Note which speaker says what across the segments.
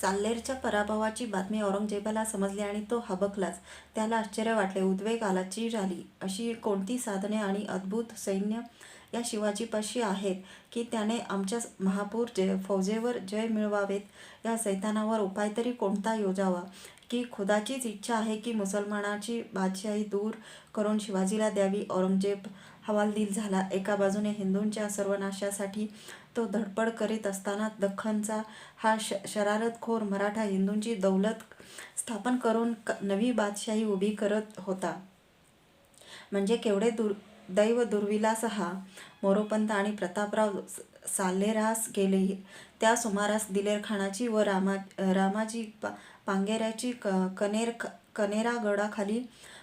Speaker 1: साल्हेरच्या पराभवाची बातमी औरंगजेबाला समजली आणि तो हबकलाच. त्याला आश्चर्य वाटले, उद्वेग आला, चीड आली. अशी कोणती साधने आणि अद्भुत सैन्य या शिवाजीपाशी आहेत की त्याने आमच्या महापूर फौजेवर जय मिळवावेत? या सैतानावर उपाय तरी कोणता योजावा? की खुदाचीच इच्छा आहे की मुसलमानाची बादशाही दूर करून शिवाजीला द्यावी? औरंगजेब हवालदिल झाला. एका बाजूने हिंदूंच्या सर्वनाशासाठी तो धडपड करीत असताना दख्खनचा हा शरारतखोर मराठा हिंदूंची दौलत स्थापन करून नवी बादशाही उभी करत होता. म्हणजे केवढे दैव दुर्विलास हा! मोरोपंत आणि प्रतापराव साल्हेरास गेले. त्या सुमारास दिलेरखानाची व रामाजी पांगेऱ्याची कनेरागडाखाली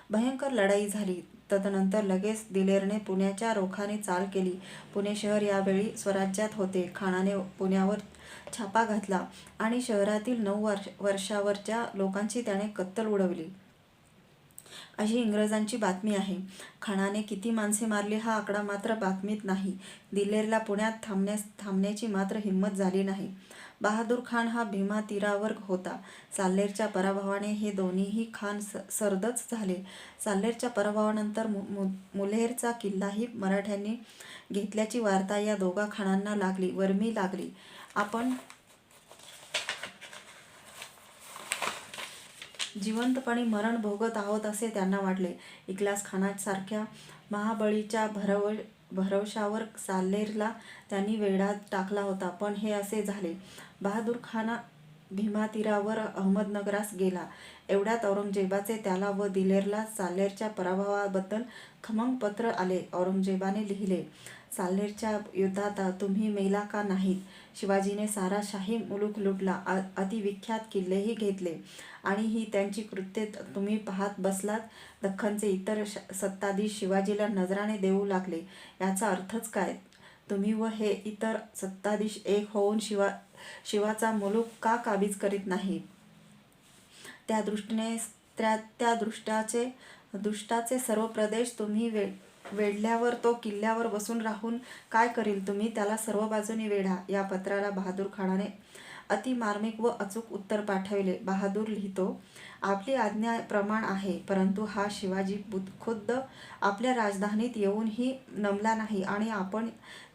Speaker 1: भयंकर लढाई झाली. तदनंतर लगेच दिलेरने पुण्याच्या रोखाने चाल केली. पुणे शहर यावेळी स्वराज्यात होते. खानाने पुण्यावर छापा घातला आणि शहरातील 9 वर्षावरच्या लोकांची त्याने कत्तल उडवली, अशी इंग्रजांची बातमी आहे. खानाने किती माणसे मारली हा आकडा मात्र बातमीत नाही. दिलेरला पुण्यात थांबण्याची मात्र हिंमत झाली नाही. बहादूर खान हा भीमा तीरावर होता. साल्हेरच्या पराभवाने हे दोन्हीही खान सरदच झाले. साल्हेरच्या पराभवानंतर मुल्हेरचा किल्लाही मराठ्यांनी घेतल्याची वार्ता या दोघा खानांना वर्मी लागली. आपण जिवंतपणी मरण भोगत आहोत असे त्यांना वाटले. इखलास खानासारख्या महाबळीच्या भरवशावर साल्हेरला त्यांनी वेढा टाकला होता. पण हे असे झाले. बहादूर खान भीमातीरावर अहमदनगरास गेला. एवढ्यात औरंगजेबाचे त्याला व दिलेरला साल्हेरच्या पराभवाबद्दल खमंग पत्र आले. औरंगजेबाने लिहिले, साल्हेरच्या युद्धात तुम्ही मेला का नाहीत? शिवाजीने सारा शाही मुलूक लुटला, अतिविख्यात किल्लेही घेतले आणि ही त्यांची कृत्ये तुम्ही पाहत बसलात. दख्खनचे इतर सत्ताधीश शिवाजीला नजराने देऊ लागले. याचा अर्थच काय? तुम्ही व हे इतर सत्ताधीश एक होऊन शिवाचा मुलूक का काबीज करीत नाही? त्या दुष्टाचे सर्व प्रदेश तुम्ही वेढल्यावर तो किल्ल्यावर बसून राहून काय करील? तुम्ही त्याला सर्व बाजूने वेढा. या पत्राला बहादूर खानाने अति मार्मिक व अचूक उत्तर पाठविले. बहादूर लिहितो, आपली आज्ञा प्रमाण आहे, परंतु हा शिवाजी खुद्द आपल्या राजधानीत येऊनही नमला नाही आणि आपण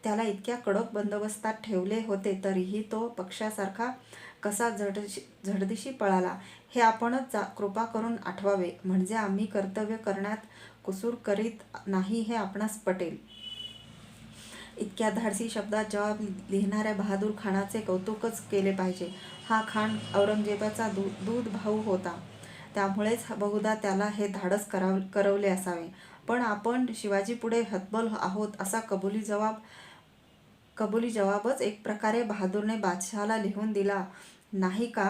Speaker 1: त्याला इतक्या कडक बंदोबस्तात ठेवले होते तरीही तो पक्ष्यासारखा कसा झडदिशी पळाला, हे आपणच कृपा करून आठवावे, म्हणजे आम्ही कर्तव्य करण्यात कुसूर करीत नाही हे आपणास पटेल. इतक्या धाडसी शब्दात जबाब लिहिणाऱ्या बहादूर खानाचे कौतुकच केले पाहिजे. हा खान औरंगजेबाचा दूध भाऊ होता, त्यामुळेच बहुधा त्याला हे धाडस करवले असावे. पण आपण शिवाजीपुढे हतबल आहोत असा कबुली जवाबच एक प्रकारे बहादूरने बादशहाला लिहून दिला नाही का?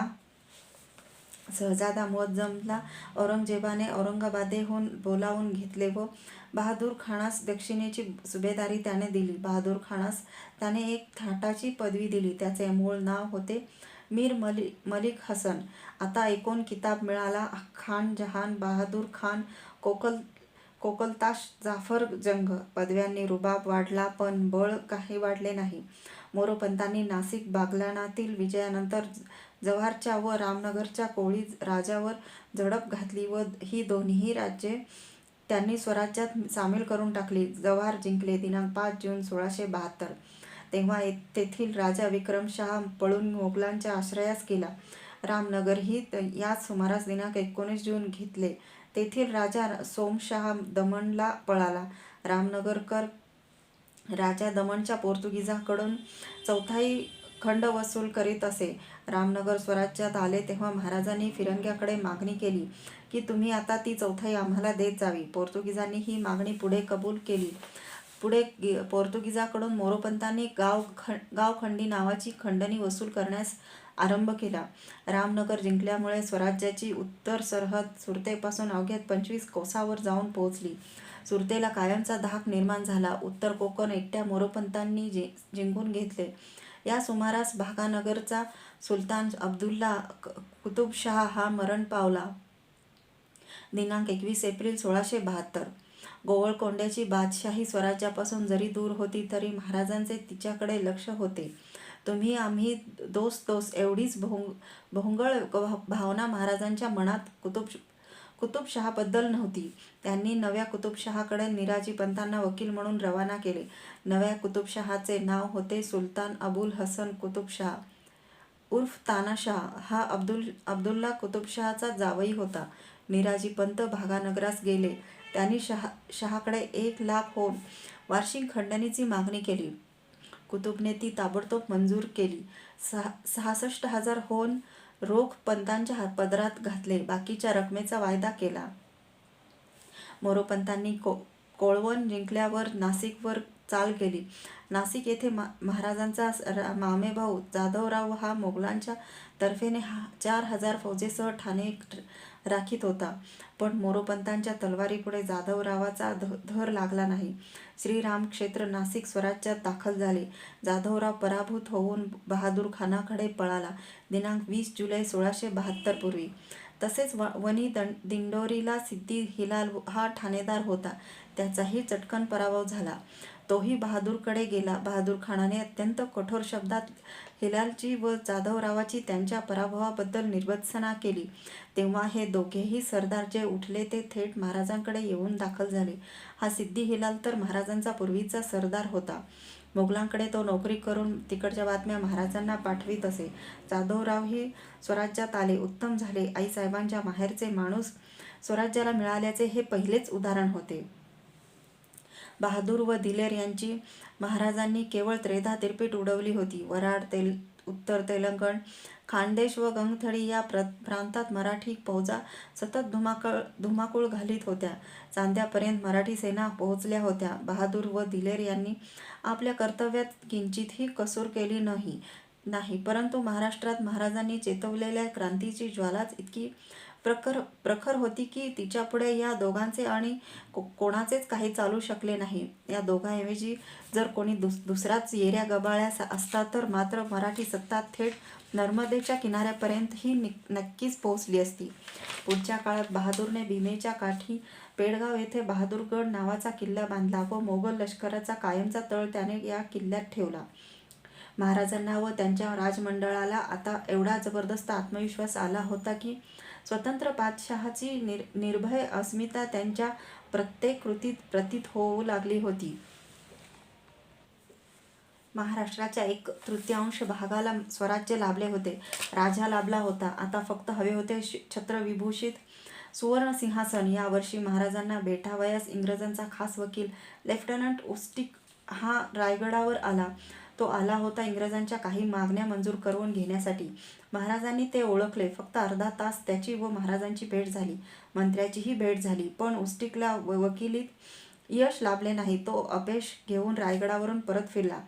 Speaker 1: शहजादा मुअज्जमला औरंगजेबाने औरंगाबादेहून बोलावून घेतले व बहादूर खानास दक्षिणेची सुभेदारी त्याने दिली. बहादूर खानास त्याने एक थाटाची पदवी दिली. त्याचे मूळ नाव होते मीर मलिक हसन. आता ऐकून किताब मिळाला. खान जहान बहादूर खान कोकलताश जाफर जंग. पदव्यांनी रुबाब वाढला पण बळ काही वाढले नाही. मोरोपंतांनी नाशिक बागलाणातील विजयानंतर जव्हारच्या व रामनगरच्या कोळी राजावर झडप घातली व ही दोन्ही राज्ये त्यांनी स्वराज्यात सामील करून टाकली. जव्हार जिंकले दि. 5 जून 1672. तेव्हा तेथील राजा विक्रमशहा पळून मोगलांच्या आश्रयास गेला. रामनगरही याच सुमारास दि. 19 जून घेतले. तेथील राजा सोमशहा दमणला पळाला. रामनगरकर राजा दमणच्या पोर्तुगीजांकडून चौथाई खंड वसूल करीत असे. रामनगर स्वराज्यात आले तेव्हा महाराजांनी फिरंग्याकडे मागणी केली की तुम्ही आता ती चौथाई आम्हाला देत जावी. पोर्तुगीजांनी ही मागणी पुढे कबूल केली. पुढे पोर्तुगीजांकडून मोरोपंतांनी गावखंडी नावाची खंडणी वसूल करण्यास आरंभ केला. रामनगर जिंकल्यामुळे स्वराज्याची उत्तर सरहद सुरतेपासून अवघ्या 25 कोसावर जाऊन पोहोचली. सुरतेला कायमचा धाक निर्माण झाला. उत्तर कोकण एकट्या मोरोपंतांनी जिंकून घेतले. या सुमारास भागानगरचा सुलतान अब्दुल्ला कुतुबशहा हा मरण पावला. दि. 21 एप्रिल 1672. गोवळकोंड्याची बादशाही स्वराज्यापासून जरी दूर होती तरी महाराजांचे तिच्याकडे लक्ष होते. तुम्ही आम्ही दोस्त दोस्त एवढीच भोंगळ भावना महाराजांच्या मनात कुतुबशहाबद्दल नव्हती. त्यांनी नव्या कुतुबशहाकडे निराजी पंतांना वकील म्हणून रवाना केले. नव्या कुतुबशहाचे नाव होते सुलतान अबुल हसन कुतुबशहा उर्फ तानाशाह. हा अब्दुल्ला कुतुबशहाचा जावई होता. निराजी पंत भागानगरास गेले. त्यांनी शहाकडे 1,00,000 होऊन वार्षिक खंडणीची मागणी केली. कुतुबने ती ताबडतोब मंजूर केली. 66,000 होऊन रोख पंतांच्या पदरात घातले. बाकीच्या रकमेचा वायदा केला. मोरोपंतांनी कोळवण जिंकल्यावर नाशिकवर चाल केली. नाशिक येथे महाराजांचा मामेभाऊ जाधवराव हा मोगलांच्या तर्फेने 4,000 फौजेसह ठाणे राखीत होता. पण मोरोपंतांच्या तलवारीपुढे जाधवरावाचा धर लागला नाही. श्रीराम क्षेत्र नाशिक स्वराज्यात दाखल झाले. जाधवराव पराभूत होऊन बहादूर खानाकडे पळाला. दिनांक 20 जुलै 1672 पूर्वी. तसेच वणी दिंडोरीला सिद्दी हिलाल हा ठाणेदार होता. त्याचाही चटकन पराभव झाला. तोही बहादूरकडे गेला. बहादूर खानाने अत्यंत कठोर शब्दात हिलालची व जाधवरावाची त्यांच्या पराभवाबद्दल निर्भत्सना केली. तेव्हा हे दोघेही सरदार जे उठले ते थेट महाराजांकडे येऊन दाखल झाले. हा सिद्दी हिलाल तर महाराजांचा पूर्वीचा सरदार होता. मोगलांकडे तो नोकरी करून तिकडच्या बातम्या महाराजांना पाठवीत असे. जाधवरावही स्वराज्यात आले. उत्तम झाले. आईसाहेबांच्या माहेरचे माणूस स्वराज्याला मिळाल्याचे हे पहिलेच उदाहरण होते. बहादूर व दिलेर यांची महाराजांनी केवळ त्रेधा तिरपीट उडवली होती. वराड, उत्तर तेलंगण, खानदेश व गंगथडी या प्रांतात मराठी फौजा सतत धुमाकूळ घालीत होत्या. चांद्यापर्यंत मराठी सेना पोहोचल्या होत्या. बहादूर व दिलेर यांनी आपल्या कर्तव्यात किंचितही कसूर केली नाही. परंतु महाराष्ट्रात महाराजांनी चेतवलेल्या क्रांतीची ज्वालाच इतकी प्रखर होती की तिच्यापुढे या दोघांचे आणि कोणाचेच काही चालू शकले नाही. या दोघांऐवजी जर कोणी दुसराच येऱ्या गबाळ्या असता तर मात्र मराठी सत्ता थेट नर्मदेच्या किनाऱ्यापर्यंत ही नक्कीच पोहोचली असती. पुढच्या काळात बहादूरने भीमेच्या काठी पेडगाव येथे बहादूरगड नावाचा किल्ला बांधला व मोगल लष्कराचा कायमचा तळ त्याने या किल्ल्यात ठेवला. महाराजांना व त्यांच्या राजमंडळाला आता एवढा जबरदस्त आत्मविश्वास आला होता की स्वतंत्र बादशहाची निर्भय अस्मिता त्यांच्या प्रत्येक कृतीत प्रतीत होऊ लागली होती. महाराष्ट्राच्या 1/3 भागाला स्वराज्य लाभले होते. राजा लाभला होता. आता फक्त हवे होते छत्रविभूषित सुवर्ण सिंहासन. या वर्षी महाराजांना भेटावयास इंग्रजांचा खास वकील लेफ्टनंट उस्टिक हा रायगडावर आला. तो आला होता इंग्रजांच्या काही मागण्या मंजूर करून घेण्यासाठी. महाराजांनी ते ओळखले. फक्त अर्धा तास त्याची व महाराजांची भेट झाली. मंत्र्याचीही भेट झाली. पण उस्टिकला वकिलीत यश लाभले नाही. तो अपयश घेऊन रायगडावरून परत फिरला.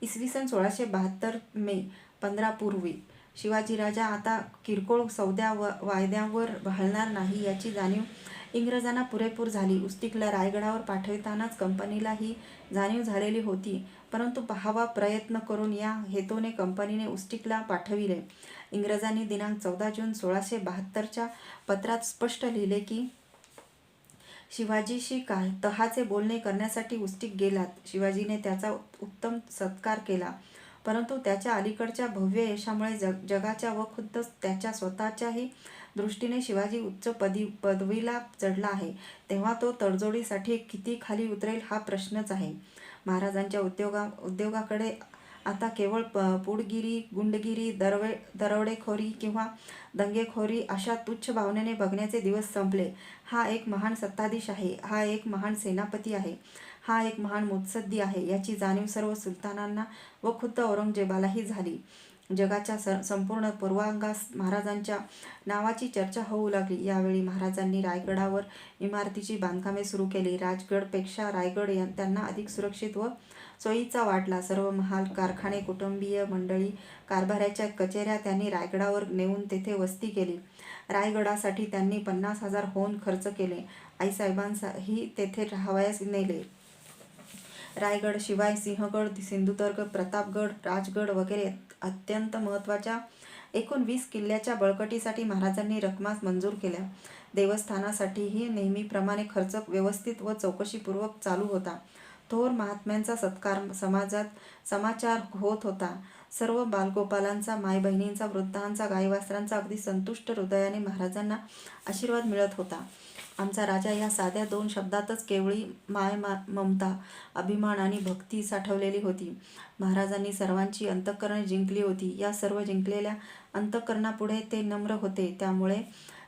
Speaker 1: इसवी सन 1672 मे 15 पूर्वी. शिवाजीराजा आता किरकोळ सौद्या वायद्यांवर भाळणार नाही याची जाणीव इंग्रजांना पुरेपूर झाली. उस्टिकला रायगडावर पाठवितानाच कंपनीला ही जाणीव झालेली होती. परंतु पाहावा प्रयत्न करून या हेतूने कंपनीने उस्टिकला पाठविले. इंग्रजांनी दिनांक 14 जून 1672 पत्रात स्पष्ट लिहिले की शिवाजीशी तहाचे बोलणे करण्यासाठी उस्टिक गेलात. शिवाजीने त्याचा उत्तम सत्कार केला. परंतु त्याच्या अलीकडच्या भव्य यशामुळे जगाच्या व खुद्द त्याच्या स्वतःच्याही दृष्टीने शिवाजी उच्च पदवीला चढला आहे. तेव्हा तो तडजोडीसाठी किती खाली उतरेल हा प्रश्नच आहे. महाराजांच्या उद्योगाकडे आता केवळ पुडगिरी, गुंडगिरी, दरोडेखोरी किंवा दंगेखोरी अशा तुच्छ भावनेने बघण्याचे दिवस संपले. हा एक महान सत्ताधीश आहे. हा एक महान सेनापती आहे. हा एक महान मुत्सद्दी आहे. याची जाणीव सर्व सुलतानांना व खुद्द औरंगजेबालाही झाली. जगाच्या संपूर्ण पूर्वांगास महाराजांच्या नावाची चर्चा होऊ लागली. यावेळी महाराजांनी रायगडावर इमारतीची बांधकामे सुरू केली. राजगडपेक्षा रायगड त्यांना अधिक सुरक्षित व सोयीचा वाटला. सर्व महाल, कारखाने, कुटुंबीय मंडळी, कारभाऱ्याच्या कचेऱ्या त्यांनी रायगडावर नेऊन तेथे वस्ती केली. रायगडासाठी त्यांनी 50,000 होऊन खर्च केले. आईसाहेबांनाही तेथे राहावयास नेले. रायगड शिवाय सिंहगड, सिंधुदुर्ग, प्रतापगड, राजगड वगैरे अत्यंत महत्त्वाच्या एकूण 20 किल्ल्याच्या बळकटीसाठी महाराजांनी रकमा मंजूर केल्या. देवस्थानासाठीही नेहमीप्रमाणे खर्च व्यवस्थित व चौकशीपूर्वक चालू होता. थोर महात्म्यांचा सत्कार समाचार होत होता. सर्व बालगोपालांचा, माय बहिणींचा, वृद्धांचा, गाईवासरांचा अगदी संतुष्ट हृदयाने महाराजांना आशीर्वाद मिळत होता. आमचा राजा या साध्या 2 शब्दातच केवळी ममता, अभिमान आणि भक्ती साठवलेली होती. महाराजांनी सर्वांची अंतःकरणे जिंकली होती. या सर्व जिंकलेल्या अंतःकरणापुढे ते नम्र होते.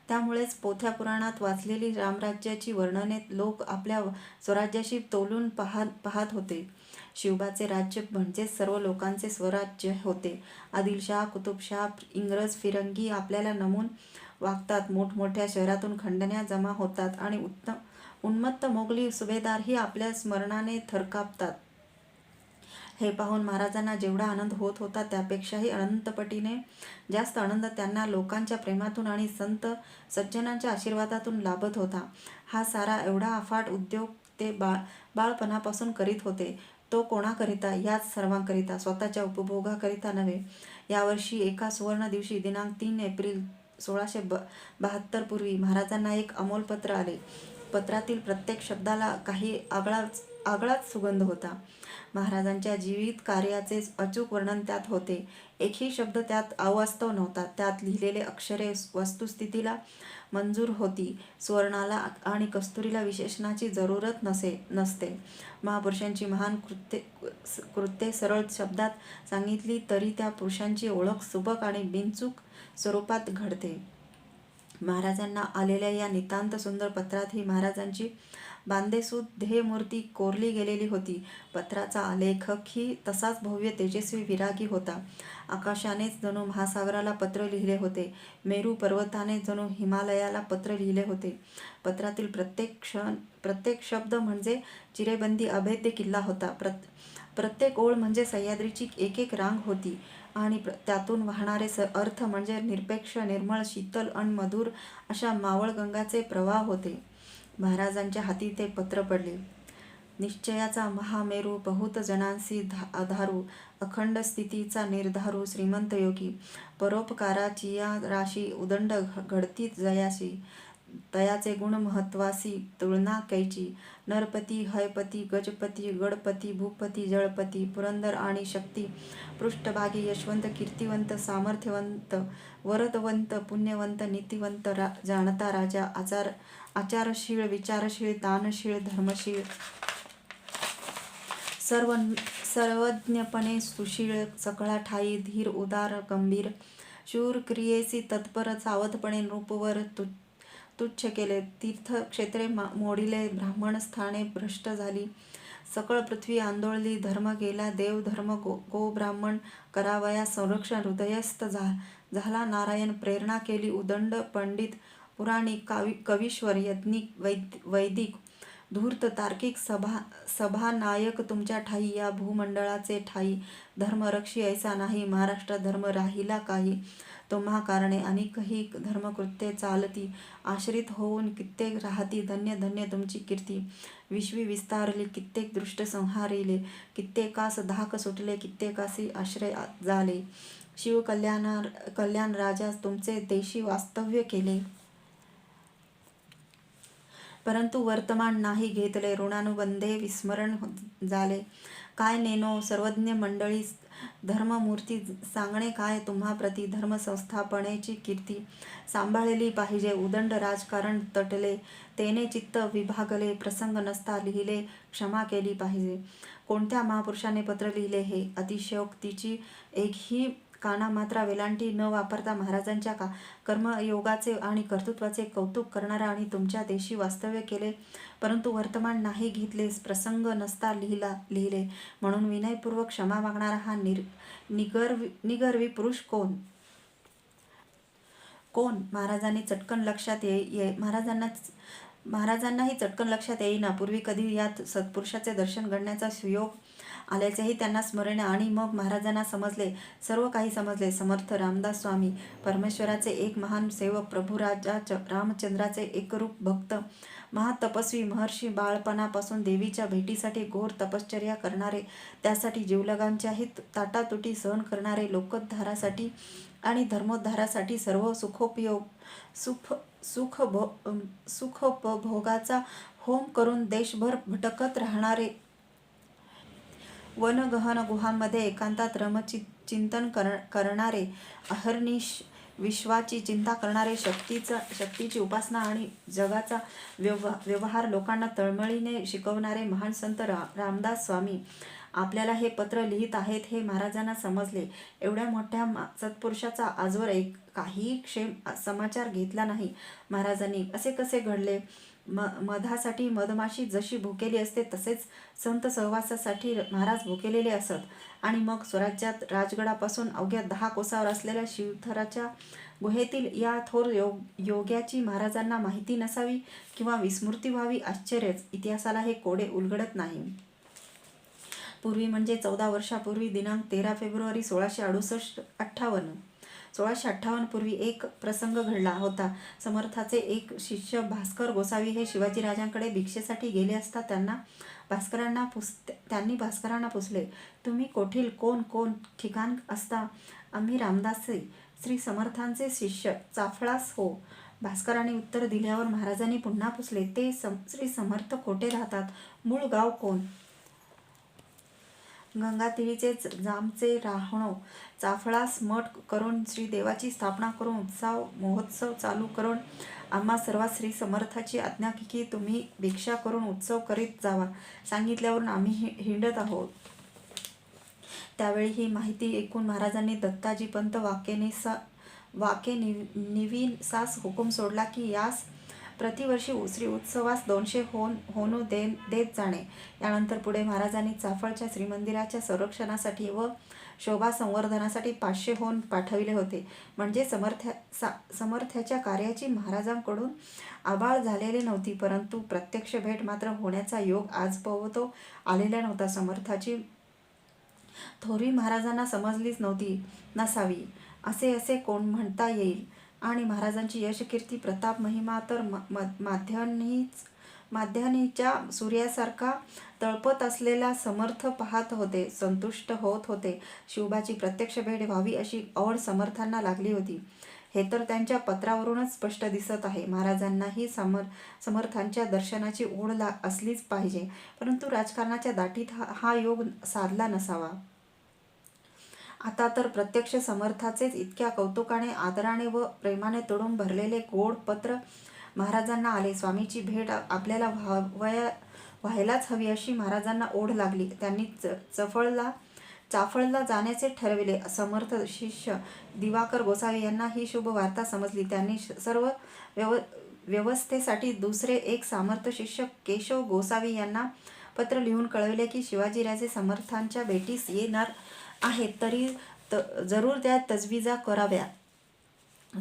Speaker 1: त्यामुळेच पोथ्या पुराणात वाचलेली रामराज्याची वर्णने लोक आपल्या स्वराज्याशी तोलून पाहत होते. शिवबाचे राज्य म्हणजेच सर्व लोकांचे स्वराज्य होते. आदिलशाह, कुतुबशाह, इंग्रज, फिरंगी आपल्याला नमून वागतात. मोठमोठ्या शहरातून खंडण्या जमा होतात आणि उन्मत्त मोगली सुभेदारही आपल्या स्मरणाने थरकापतात. हे पाहून महाराजांना जेवढा आनंद होत होता त्यापेक्षाही अनंतपटीने जास्त आनंद त्यांना लोकांच्या प्रेमातून आणि संत सज्जनांच्या आशीर्वादातून लाभत होता. हा सारा एवढा अफाट उद्योग ते बाळपणापासून करीत होते. तो कोणाकरिता? याच सर्वांकरिता, स्वतःच्या उपभोगाकरिता नव्हे. यावर्षी एका सुवर्ण दिवशी दिनांक 3 एप्रिल 1672 पूर्वी महाराजांना एक अमोल पत्र आले. पत्रातील प्रत्येक शब्दाला काही आगळाच सुगंध होता. महाराजांच्या जीवित कार्याचे अचूक वर्णन त्यात होते. एकही शब्द त्यात अवास्तव नव्हता. त्यात लिहिलेले अक्षरे वस्तुस्थितीला मंजूर होती. सुवर्णाला आणि कस्तुरीला विशेषणाची जरूरत नसते. महापुरुषांची महान कृत्ये सरळ शब्दात सांगितली तरी त्या पुरुषांची ओळख सुबक आणि बिनचूक स्वरूपात घडते. महाराजांना आलेल्या या नितांत सुंदर पत्रातही महाराजांची बांधेसूद ध्येयमूर्ती कोरली गेलेली होती. पत्राचा लेखकही तसाच भव्य, तेजस्वी, विरागी होता. आकाशानेच जणू महासागराला पत्र लिहिले होते. मेरू पर्वताने जणू हिमालयाला पत्र लिहिले होते. पत्रातील प्रत्येक शब्द म्हणजे चिरेबंदी अभेद्य किल्ला होता. प्रत्येक ओळ म्हणजे सह्याद्रीची एक रांग होती आणि त्यातून वाहणारे अर्थ म्हणजे निरपेक्ष, निर्मळ, शीतल आणि मधुर अशा मावळगंगाचे प्रवाह होते. महाराजांच्या हाती ते पत्र पडले. निश्चयाचा महामेरू, बहुत जनांसी आधारू, अखंड स्थितीचा निर्धारू, श्रीमंत योगी, परोपकाराची राशी, उदंड घडती जयाशी, तयाचे गुण महत्वासी, तुलना कैची, नरपती, हयपती, गजपती, गडपती, भूपती, जळपती, पुरंदर आणि शक्ती, पृष्ठभागी, यशवंत, कीर्तिवंत, सामर्थ्यवंत, वरदवंत, पुण्यवंत, नीतिवंत, जाणता राजा, आचारशीळ, विचारशीळ, दानशीळ, धर्मशीळ, सर्वज्ञपणे सुशीळ, सकळा ठाई, धीर, उदार, गंभीर, शूर, क्रियेसी तत्पर, सावधपणे नृपवर तुच्छ केले, तीर्थक्षेत्रे मोडिले, ब्राह्मण स्थाने भ्रष्ट झाली, सकळ पृथ्वी आंदोळली, धर्म गेला, देव धर्म गो ब्राह्मण करावया संरक्षण, हृदयस्थ झाला नारायण, प्रेरणा केली उदंड, पंडित, पुराणिक, कवीश्वर, यज्ञिक, वैदिक, धूर्त, तार्किक, सभानायक तुमच्या ठाई, या भूमंडळाचे ठाई, धर्मरक्षी ऐसा नाही, महाराष्ट्रात धर्म राहिला काही, तुम्हा कारणे अनेकही धर्मकृत्ये चालती, आश्रित होऊन कित्येक राहती, धन्य धन्य तुमची कीर्ती, विश्वी विस्तारली, कित्येक दृष्ट संहारिले, कित्येकास धाक सुटले, कित्येकासी आश्रय झाले, शिव कल्याण राजा तुमचे देशी वास्तव्य केले, परंतु वर्तमान नाही घेतले, ऋणानुबंधे विस्मरण झाले, काय नेनो सर्वज्ञ मंडळी, धर्ममूर्ती सांगणे काय तुम्हा प्रति, धर्मसंस्थापनेची कीर्ती सांभाळली पाहिजे, उदंड राजकारण तटले, तेने चित्त विभागले, प्रसंग नसता लिहिले, क्षमा केली पाहिजे. कोणत्या महापुरुषाने पत्र लिहिले हे अतिशयोक्तीची एकही कानामात्रा वेलांटी न वापरता महाराजांच्या कर्मयोगाचे आणि कर्तृत्वाचे कौतुक करणारा आणि तुमच्या देशी वास्तव्य केले, परंतु वर्तमान नाही घेतले, प्रसंग नसता लिहिले म्हणून विनयपूर्वक क्षमा मागणारा हा निगर्वी पुरुष कोण? महाराजांनाही चटकन लक्षात येईना. पूर्वी कधी यात सत्पुरुषाचे दर्शन घडण्याचा सुयोग आल्याचेही त्यांना स्मरणे आणि मग महाराजांना सर्व काही समजले. समर्थ रामदास स्वामी, परमेश्वराचे एक महान सेवक, प्रभू राजा रामचंद्राचे एकरूप भक्त, महातपस्वी, महर्षी, बाळपणापासून देवीच्या भेटीसाठी घोर तपश्चर्या करणारे, त्यासाठी जीवलगांच्याही ताटातुटी सहन करणारे, लोकोद्धारासाठी आणि धर्मोद्धारासाठी सर्व सुखोपभोगाचा होम करून देशभर भटकत राहणारे, वनगहन गुहांमध्ये एकांतात चिंतन करणारे, अहर्निश विश्वाची चिंता करणारे, शक्तीची उपासना आणि जगाचा व्यवहार लोकांना तळमळीने शिकवणारे महान संत रामदास स्वामी आपल्याला हे पत्र लिहित आहेत हे महाराजांना समजले. एवढ्या मोठ्या सत्पुरुषाचा आजवर काही क्षेम समाचार घेतला नाही महाराजांनी. असे कसे घडले? मधासाठी मधमाशी जशी भुकेली असते तसेच संत सहवासासाठी महाराज भुकेलेले असत. आणि मग स्वराज्यात राजगडापासून अवघ्या 10 कोसावर असलेल्या शिवथराच्या गुहेतील या थोर योग्याची महाराजांना माहिती नसावी किंवा विस्मृती व्हावी आश्चर्यच. इतिहासाला हे कोडे उलगडत नाही. पूर्वी म्हणजे 14 वर्षापूर्वी दिनांक 13 फेब्रुवारी 1658 पूर्वी एक प्रसंग घडला होता. समर्थाचे एक शिष्य भास्कर गोसावी हे शिवाजी राजांकडे भिक्षेसाठी गेले असता त्यांनी भास्करांना पुसले, तुम्ही कोठील कोण ठिकाण असता? आम्ही रामदासचे श्री समर्थांचे शिष्य चाफळास हो. भास्करांनी उत्तर दिल्यावर महाराजांनी पुन्हा पुसले, ते श्री समर्थ कोठे राहतात? मूळ गाव कोण? गंगातीरीचे जामचे राहणो. चाफळास मठ करून श्रीदेवाची स्थापना करून महोत्सव चालू करून आम्हा सर्वात श्री समर्थाची आज्ञा की तुम्ही भिक्षा करून उत्सव करीत जावा सांगितल्यावरून आम्ही हिंडत आहोत. त्यावेळी ही माहिती ऐकून महाराजांनी दत्ताजी पंत वाके निविसास हुकूम सोडला की यास प्रतिवर्षी श्री उत्सवास 200 होनू देत जाणे. यानंतर पुढे महाराजांनी चाफळच्या श्रीमंदिराच्या संरक्षणासाठी व शोभा संवर्धनासाठी 500 होन पाठविले होते. म्हणजे समर्थ्याच्या कार्याची महाराजांकडून आबाळ झालेली नव्हती, परंतु प्रत्यक्ष भेट मात्र होण्याचा योग आजपर्यंत आलेला नव्हता. समर्थाची थोरी महाराजांना समजलीच नसावी असे कोण म्हणता येईल. आणि महाराजांची यशकीर्ती प्रताप महिमा तर माध्यान्हीच्या सूर्यासारखा तळपत असलेला समर्थ पाहत होते, संतुष्ट होत होते. शिवबाची प्रत्यक्ष भेट व्हावी अशी आवड समर्थांना लागली होती. हे तर त्यांच्या पत्रावरूनच स्पष्ट दिसत आहे. महाराजांनाही समर्थांच्या दर्शनाची ओढ असलीच पाहिजे, परंतु राजकारणाच्या दाटीत हा योग साधला नसावा. आता तर प्रत्यक्ष समर्थाचेच इतक्या कौतुकाने, आदराने व प्रेमाने तुडूंब भरलेले गोड पत्र महाराजांना आले. स्वामीची भेट आपल्याला व्हायलाच हवी अशी महाराजांना ओढ लागली. त्यांनी चाफळला जाण्याचे ठरविले. समर्थ शिष्य दिवाकर गोसावी यांना ही शुभ वार्ता समजली. त्यांनी सर्व व्यवस्थेसाठी दुसरे एक सामर्थ शिष्य केशव गोसावी यांना पत्र लिहून कळविले की शिवाजीराजे समर्थांच्या भेटीस येणार आहेत, तरी जरूर त्या तजवीजा कराव्या.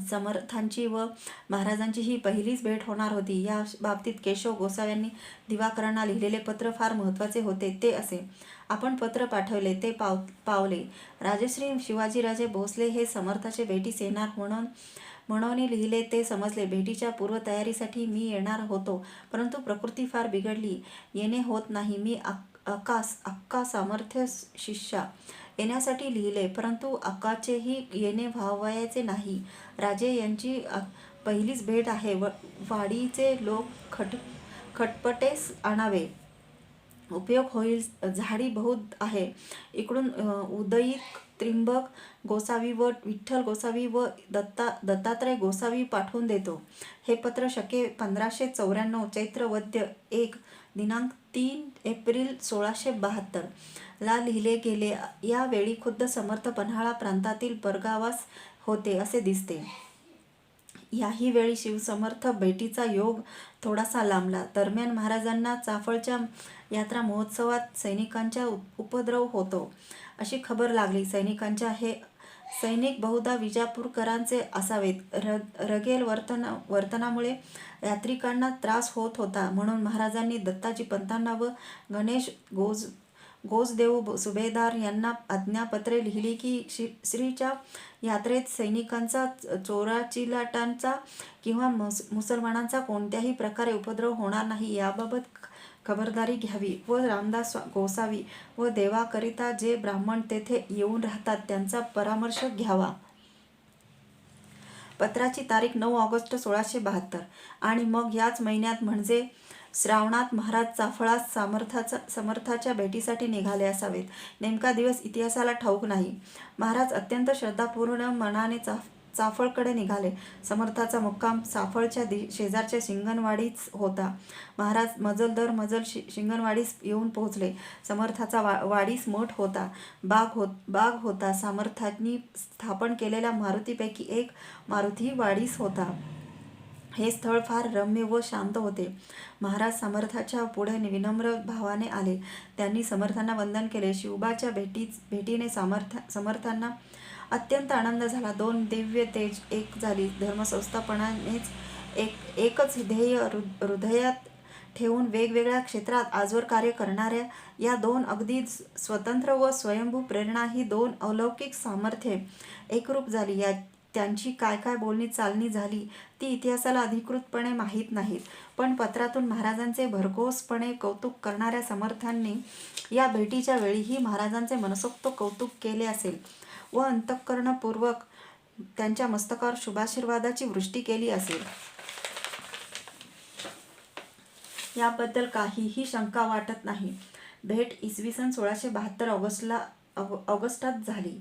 Speaker 1: समर्थांची व महाराजांची ही पहिलीच भेट होणार होती. या बाबतीत केशव गोसाव्यांनी दिवाकरांना लिहिलेले पत्र फार महत्त्वाचे होते. ते असे: आपण पत्र पाठवले ते पावले. राजश्री शिवाजीराजे भोसले हे समर्थाचे भेटीस येणार म्हणून लिहिले ते समजले. भेटीच्या पूर्वतयारीसाठी मी येणार होतो, परंतु प्रकृती फार बिघडली, येणे होत नाही. मी अक्का सामर्थ्य शिष्या येण्यासाठी लिहिले, परंतु अक्काचेही येणे व्हावयाचे नाही. राजे यांची पहिलीच भेट आहे. वाडीचे लोक खटपटेस आणावे, उपयोग होईल. झाडी बहुत आहे. इकडून उदयिक त्रिंबक गोसावी व विठ्ठल गोसावी व दत्तात्रय गोसावी पाठवून देतो. हे पत्र शके 1594 चैत्र वद्य 1 दिनांक 3 एप्रिल 1672 ला लिहिले गेले. या वेळी खुद्द समर्थ पन्हाळा प्रांतातील परगावास होते असे दिसते. याही वेळी शिवसमर्थ भेटीचा योग थोडासा लांबला. दरम्यान महाराजांना चाफळच्या यात्रा महोत्सवात सैनिकांचा उपद्रव होतो अशी खबर लागली. सैनिक बहुधा विजापूरकरांचे असावेत. रगेल वर्तनामुळे यात्रिकांना त्रास होत होता, म्हणून महाराजांनी दत्ताजी पंतांना व गणेश गोजदेव सुभेदार यांना आज्ञापत्रे लिहिली की श्रीच्या यात्रेत सैनिकांचा, चोराचिलाटांचा किंवा मुसलमानांचा कोणत्याही प्रकारे उपद्रव होणार नाही याबाबत खबरदारी घ्यावी व रामदास गोसावी व देवाकरिता जे ब्राह्मण तेथे येऊन राहतात त्यांचा परामर्श घ्यावा. पत्राची तारीख 9 ऑगस्ट 1672 आणि मग याच महिन्यात म्हणजे श्रावणात महाराज चाफळात समर्थाच्या भेटीसाठी निघाले असावेत. नेमका दिवस इतिहासाला ठाऊक नाही. महाराज अत्यंत श्रद्धापूर्ण मनाने चाफळकडे निघाले. समर्थाचा मुक्काम चाफळच्या शेजारच्या शिंगणवाडीच होता. महाराज मजल दर मजल शिंगणवाडीस येऊन पोहोचले. समर्थाचा वाडीस मठ होता, बाग होता. समर्थांनी स्थापन केलेल्या मारुतीपैकी एक मारुती वाडीस होता. हे स्थळ फार रम्य व शांत होते. महाराज समर्थाच्या पुढे विनम्र भावाने आले. त्यांनी समर्थांना वंदन केले. शिवबाच्या भेटीने समर्थांना अत्यंत आनंद झाला. दोन दिव्य तेज एक झाली. धर्मसंस्थापनानेच एकच ध्येय हृदयात ठेवून वेगवेगळ्या क्षेत्रात आजवर कार्य करणाऱ्या या दोन अगदी स्वतंत्र व स्वयंभू प्रेरणा ही दोन अलौकिक सामर्थ्ये एकरूप झाली. त्यांची काय काय बोलणी चालणी झाली ती इतिहासाला अधिकृतपणे माहीत नाहीत, पण पत्रातून महाराजांचे भरघोसपणे कौतुक करणाऱ्या समर्थांनी या भेटीच्या वेळीही महाराजांचे मनसोक्त कौतुक केले असेल व अंतःकरणपूर्वक त्यांच्या मस्तकावर शुभाशीर्वादाची वृष्टी केली असेल. याबद्दल काहीही शंका वाटत नाही. भेट इसवी सन 1672 ऑगस्टात झाली.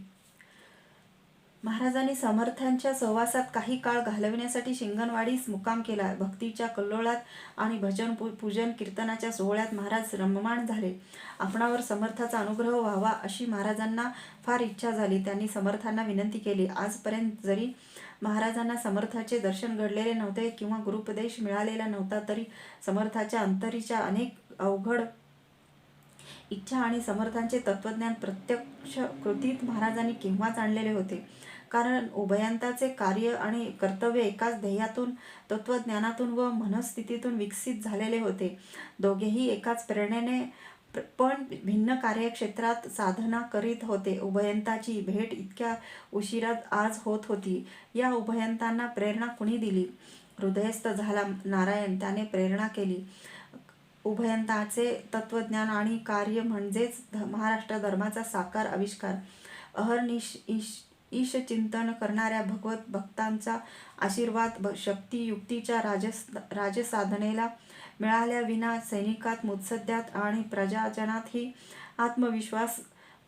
Speaker 1: महाराजांनी समर्थांच्या सहवासात काही काळ घालविण्यासाठी शिंगणवाडीस मुक्काम केला. भक्तीच्या कल्लोळात आणि भजन पूजन कीर्तनाच्या सोहळ्यात महाराज रममाण झाले. आपणावर समर्थाचा अनुग्रह व्हावा अशी महाराजांना फार इच्छा झाली. त्यांनी समर्थांना विनंती केली. आजपर्यंत जरी महाराजांना समर्थाचे दर्शन घडलेले नव्हते किंवा गुरुपदेश मिळालेला नव्हता, तरी समर्थाच्या अंतरीच्या अनेक अवघड इच्छा आणि समर्थांचे तत्वज्ञान प्रत्यक्ष कृतीत महाराजांनी केव्हाच आणलेले होते. कारण उभयंताचे कार्य आणि कर्तव्य एकाच ध्येयातून, तत्वज्ञानातून व मनस्थितीतून विकसित झालेले होते. दोघेही एकाच प्रेरणेने पण भिन्न कार्यक्षेत्रात साधना करीत होते. उभयंताची भेट इतक्या उशिरात आज होत होती. या उभयंतांना प्रेरणा कुणी दिली? हृदयस्थ झाला नारायण, त्याने प्रेरणा केली. उभयंताचे तत्वज्ञान आणि कार्य म्हणजेच महाराष्ट्र धर्माचा साकार आविष्कार. अहर्निश ईशचिंतन करणाऱ्या भगवत भक्तांचा आशीर्वाद शक्ती युक्तीच्या राजसाधनेला मिळाल्याविना सैनिकात, मुत्सद्यात आणि प्रजाजनातही आत्मविश्वास,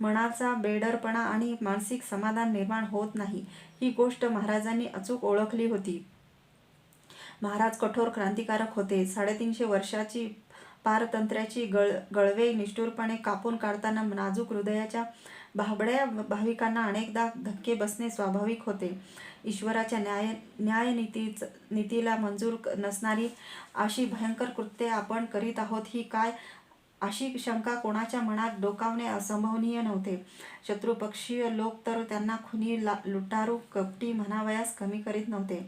Speaker 1: मनाचा बेडरपणा आणि मानसिक समाधान निर्माण होत नाही. ही गोष्ट महाराजांनी अचूक ओळखली होती. महाराज कठोर क्रांतिकारक होते. 350 वर्षाची पारतंत्र्याची गळवे निष्ठुरपणे कापून काढताना नाजूक हृदयाच्या भाबड्या भाविकांना अनेकदा धक्के बसणे स्वाभाविक होते. ईश्वराच्या न्यायनीतीला मंजूर नसणारी अशी भयंकर कृत्ये आपण करीत आहोत ही काय, अशी शंका कोणाच्या मनात डोकावणे असंभवनीय नव्हते. शत्रुपक्षीय लोक तर त्यांना खुनी, लुटारू, कपटी म्हणावयास कमी करीत नव्हते.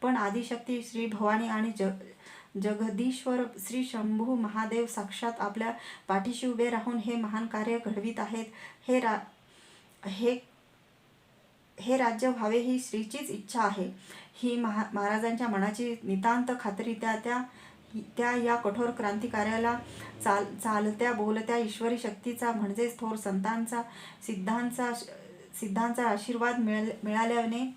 Speaker 1: पण आदिशक्ती श्री भवानी आणि जगदीश्वर श्री शंभू महादेव साक्षात आपल्या पाठीशी उभे राहून हे महान कार्य घडवीत आहेत. हे राज्य व्हावे ही श्रीचीच इच्छा आहे. ही महाराजांच्या मनाची नितांत खात्री त्या या कठोर क्रांतिकार्याला चालत्या बोलत्या ईश्वरी शक्तीचा म्हणजेच थोर संतांचा सिद्धांचा आशीर्वाद मिळाल्याने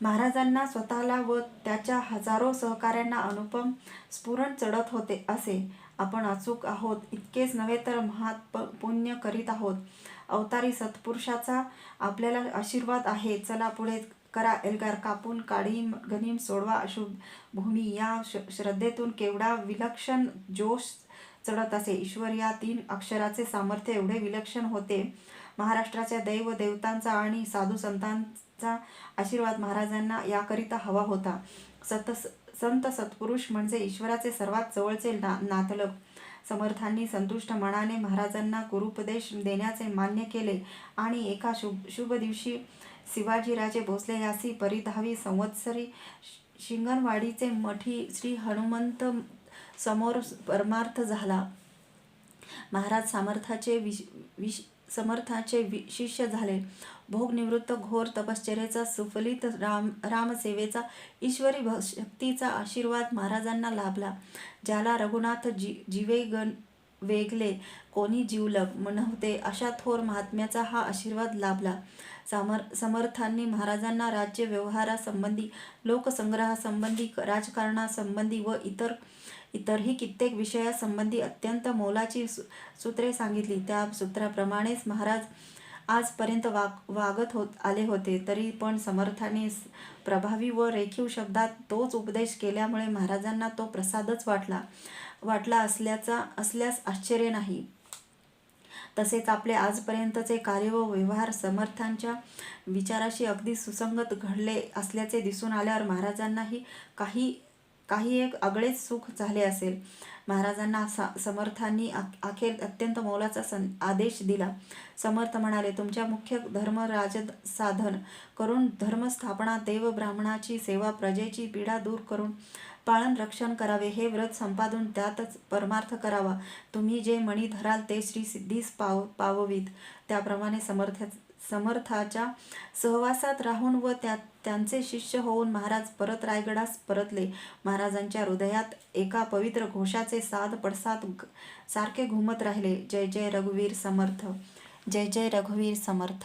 Speaker 1: महाराजांना स्वतःला व त्याच्या हजारो सहकाऱ्यांना अनुपम स्फुरण चढत होते असे. आपण अचूक आहोत इतकेच नव्हे तर पुण्य करीत आहोत. अवतारी सत्पुरुषाचा आपल्याला आशीर्वाद आहे. चला पुढे करा एल्गार, कापून काढीन गनिम, सोडवा अशुभ भूमी. या श्रद्धेतून केवढा विलक्षण जोश चढत असे. ईश्वर या 3 अक्षराचे सामर्थ्य एवढे विलक्षण होते. महाराष्ट्राच्या दैव देवतांचा आणि साधू संतांचा आशीर्वाद महाराजांना याकरिता हवा होता. संत सत्पुरुष म्हणजे ईश्वराचे सर्वात जवळचे नातलग. समर्थांनी संतुष्ट मनाने महाराजांना गुरुपदेश देण्याचे मान्य केले आणि एका शुभ दिवशी शिवाजीराजे भोसले यासी परिधावी संवत्सरी शिंगणवाडीचे मठी श्री हनुमंत समोर परमार्थ झाला. महाराज समर्थाचे शिष्य झाले. भोगनिवृत्त घोर तपश्चर्येचा सुफलित रामसेवेचा ईश्वरी शक्तीचा आशीर्वाद महाराजांना लाभला. ज्याला रघुनाथ जीवे वेगले कोणी जीवलग नव्हते अशा थोर महात्म्याचा हा आशीर्वाद लाभला. समर्थांनी महाराजांना राज्य व्यवहारासंबंधी, लोकसंग्रहासंबंधी, राजकारणासंबंधी व इतरही कित्येक विषयासंबंधी अत्यंत मोलाची सूत्रे सांगितली. त्या सूत्राप्रमाणेच महाराज आजपर्यंत वागत आले होते. तरी पण समर्थांनी प्रभावी व रेखीव शब्दात तोच उपदेश केल्यामुळे महाराजांना तो प्रसादच वाटला असल्यास आश्चर्य नाही. तसेच आपले आजपर्यंतचे कार्य व व्यवहार समर्थांच्या विचाराशी अगदी सुसंगत घडले असल्याचे दिसून आल्यावर महाराजांनाही काही एक आगळेच सुख झाले असेल. महाराजांना समर्थांनी अखेर अत्यंत मोलाचा आदेश दिला. समर्थ म्हणाले, तुमच्या मुख्य धर्म राजसाधन करून धर्मस्थापना, देव ब्राह्मणाची सेवा, प्रजेची पीडा दूर करून पालन रक्षण करावे, हे व्रत संपादून त्यातच परमार्थ करावा. तुम्ही जे मणी धराल ते श्री सिद्धीस पाववीत. त्याप्रमाणे समर्थाच्या सहवासात राहून व त्यांचे शिष्य होऊन महाराज परत रायगडास परतले. महाराजांच्या हृदयात एका पवित्र घोषाचे साद पडसाद सारखे घुमत राहिले. जय जय रघुवीर समर्थ. जय जय रघुवीर समर्थ.